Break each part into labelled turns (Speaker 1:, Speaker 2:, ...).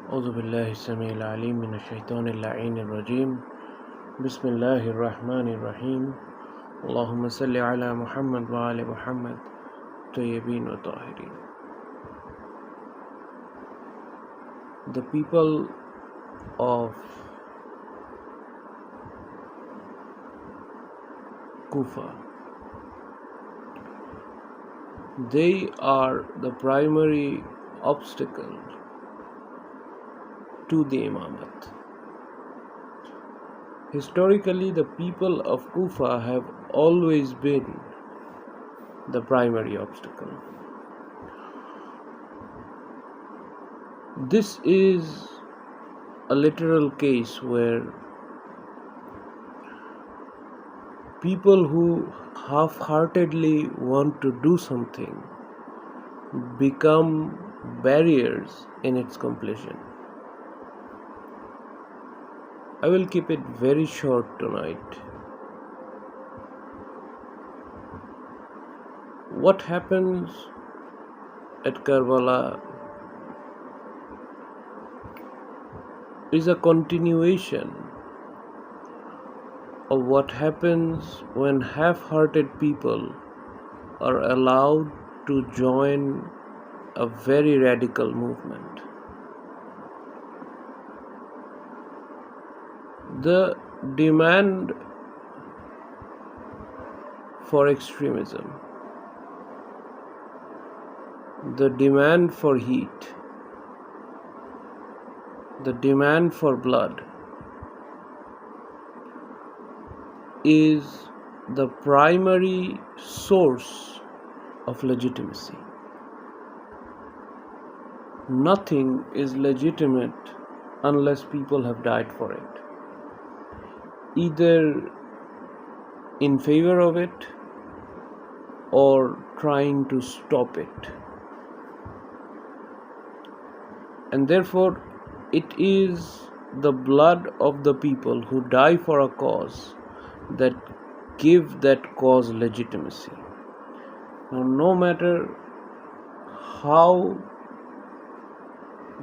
Speaker 1: أعوذ بالله السميع العليم من الشيطان اللعين الرجيم بسم الله الرحمن الرحيم اللهم صل على محمد وآل محمد طيبين وطاهرين. The people of Kufa, they are the primary obstacle to the Imamat. Historically, the people of Kufa have always been the primary obstacle. This is a literal case where people who half-heartedly want to do something become barriers in its completion. I will keep it very short tonight. What happens at Karbala is a continuation of what happens when half-hearted people are allowed to join a very radical movement. The demand for extremism, the demand for heat, the demand for blood is the primary source of legitimacy. Nothing is legitimate unless people have died for it, either in favor of it or trying to stop it. And therefore, it is the blood of the people who die for a cause that give that cause legitimacy. Now, no matter how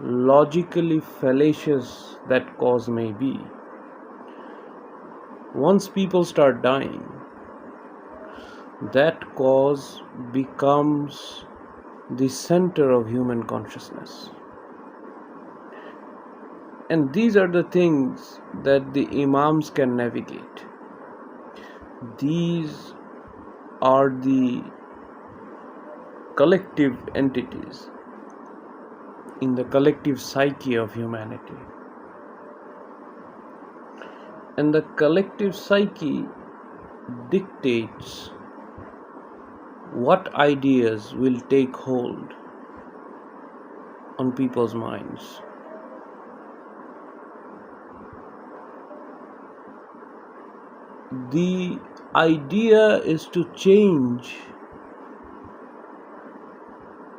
Speaker 1: logically fallacious that cause may be, once people start dying, that cause becomes the center of human consciousness. And these are the things that the Imams can navigate. These are the collective entities in the collective psyche of humanity. And the collective psyche dictates what ideas will take hold on people's minds. The idea is to change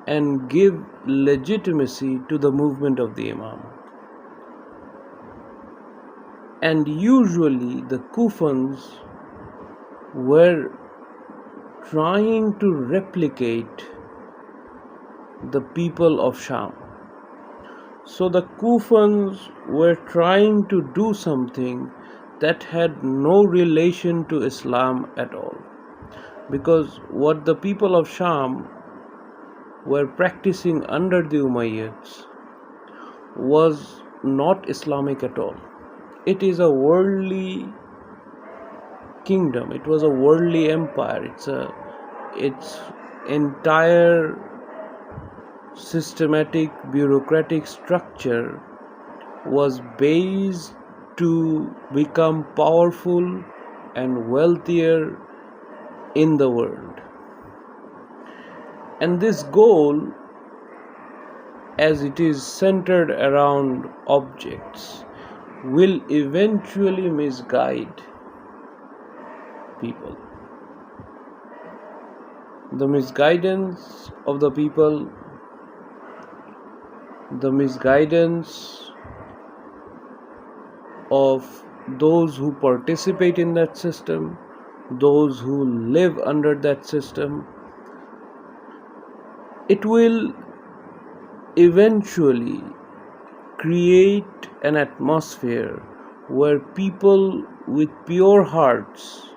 Speaker 1: and give legitimacy to the movement of the Imam. And usually the Kufans were trying to replicate the people of Sham. So the Kufans were trying to do something that had no relation to Islam at all, because what the people of Sham were practicing under the Umayyads was not Islamic at all. It is a worldly kingdom, it was a worldly empire, its entire systematic bureaucratic structure was based to become powerful and wealthier in the world. And this goal, as it is centered around objects, will eventually misguide people. The misguidance of the people, the misguidance of those who participate in that system, those who live under that system, it will eventually create an atmosphere where people with pure hearts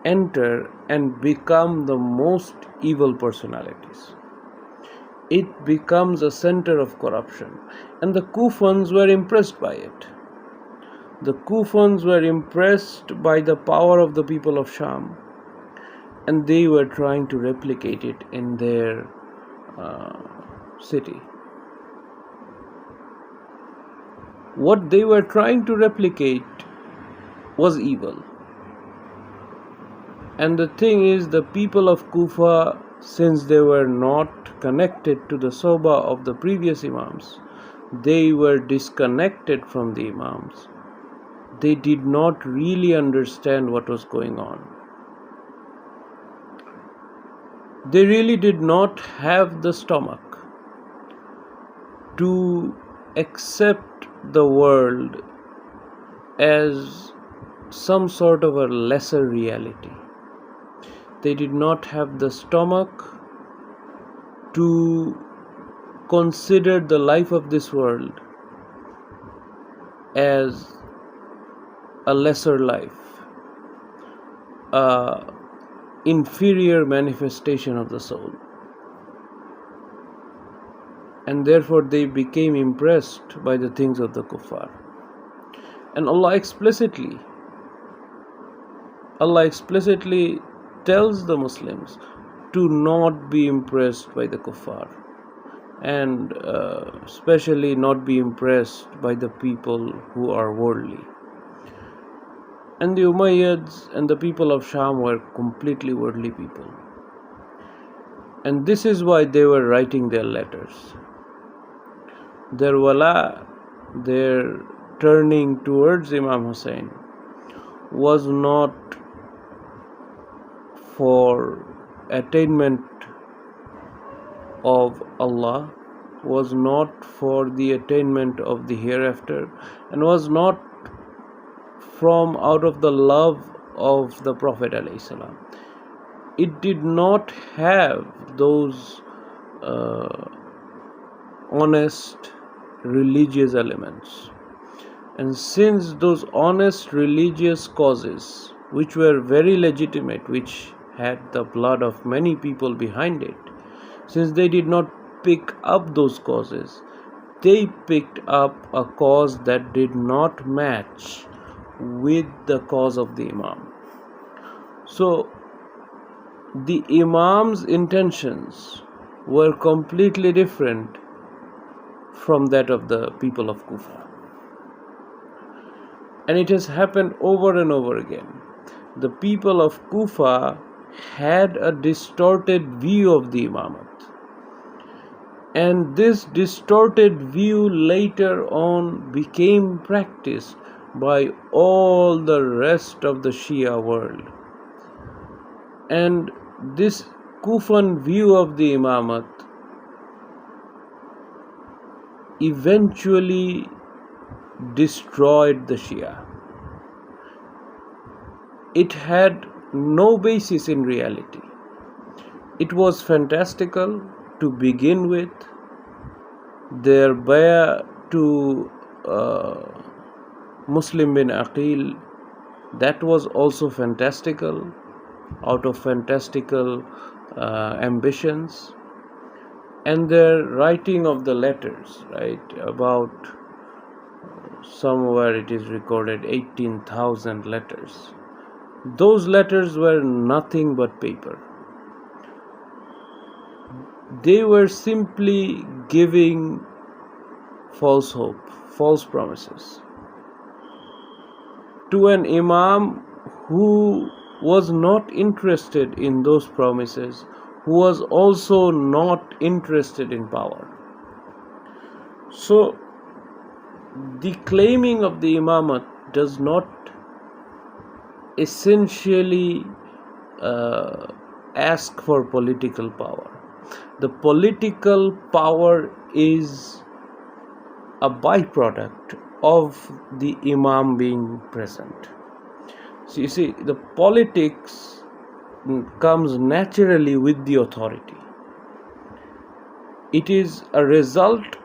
Speaker 1: enter and become the most evil personalities. It becomes a center of corruption, and the Kufans were impressed by it. The Kufans were impressed by the power of the people of Sham, and they were trying to replicate it in their city. What they were trying to replicate was evil. And the thing is, the people of Kufa, since they were not connected to the Sohbah of the previous Imams, they were disconnected from the Imams. They did not really understand what was going on. They really did not have the stomach to accept the world as some sort of a lesser reality. They did not have the stomach to consider the life of this world as a lesser life, a inferior manifestation of the soul. And therefore they became impressed by the things of the kuffar. And Allah explicitly tells the Muslims to not be impressed by the kuffar, and especially not be impressed by the people who are worldly. And the Umayyads and the people of Sham were completely worldly people. And this is why they were writing their letters. Their wala, their turning towards Imam Hussein, was not for attainment of Allah, was not for the attainment of the hereafter, and was not from out of the love of the Prophet ﷺ. It did not have those honest religious elements. And since those honest religious causes, which were very legitimate, which had the blood of many people behind it, since they did not pick up those causes, they picked up a cause that did not match with the cause of the Imam. So the Imam's intentions were completely different from that of the people of Kufa. And it has happened over and over again. The people of Kufa had a distorted view of the Imamat. And this distorted view later on became practiced by all the rest of the Shia world. And this Kufan view of the Imamat eventually destroyed the Shia. It had no basis in reality. It was fantastical to begin with. Their bay'ah to Muslim bin Aqil, that was also fantastical, out of fantastical ambitions. And their writing of the letters, right, about somewhere it is recorded 18,000 letters. Those letters were nothing but paper. They were simply giving false hope, false promises to an Imam who was not interested in those promises, who was also not interested in power. So the claiming of the Imamat does not essentially ask for political power. The political power is a byproduct of the Imam being present. So you see, the politics comes naturally with the authority. It is a result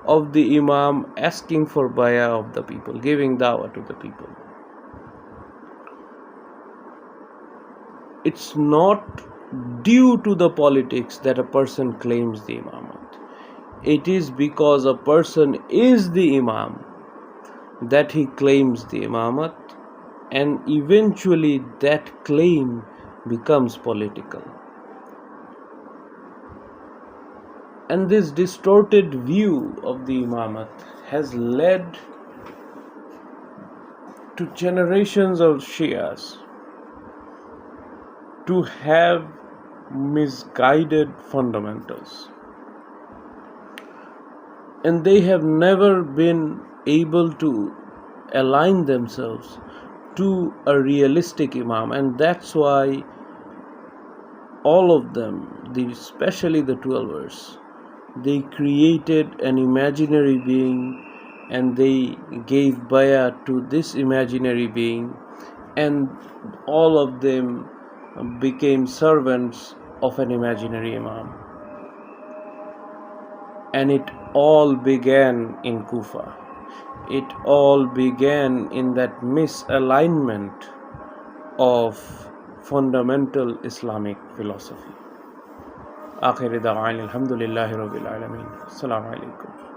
Speaker 1: of the Imam asking for bayah of the people, giving dawah to the people. It's not due to the politics that a person claims the Imamat. It is because a person is the Imam that he claims the Imamat, and eventually that claim becomes political. And this distorted view of the Imamat has led to generations of Shias to have misguided fundamentals. And they have never been able to align themselves to a realistic Imam, and that's why all of them, especially the 12ers, they created an imaginary being and they gave bayah to this imaginary being, and all of them became servants of an imaginary Imam. And it all began in Kufa. It all began in that misalignment of fundamental Islamic philosophy. Akhir da'wan alhamdulillahi rabbil alameen. Assalamu alaikum.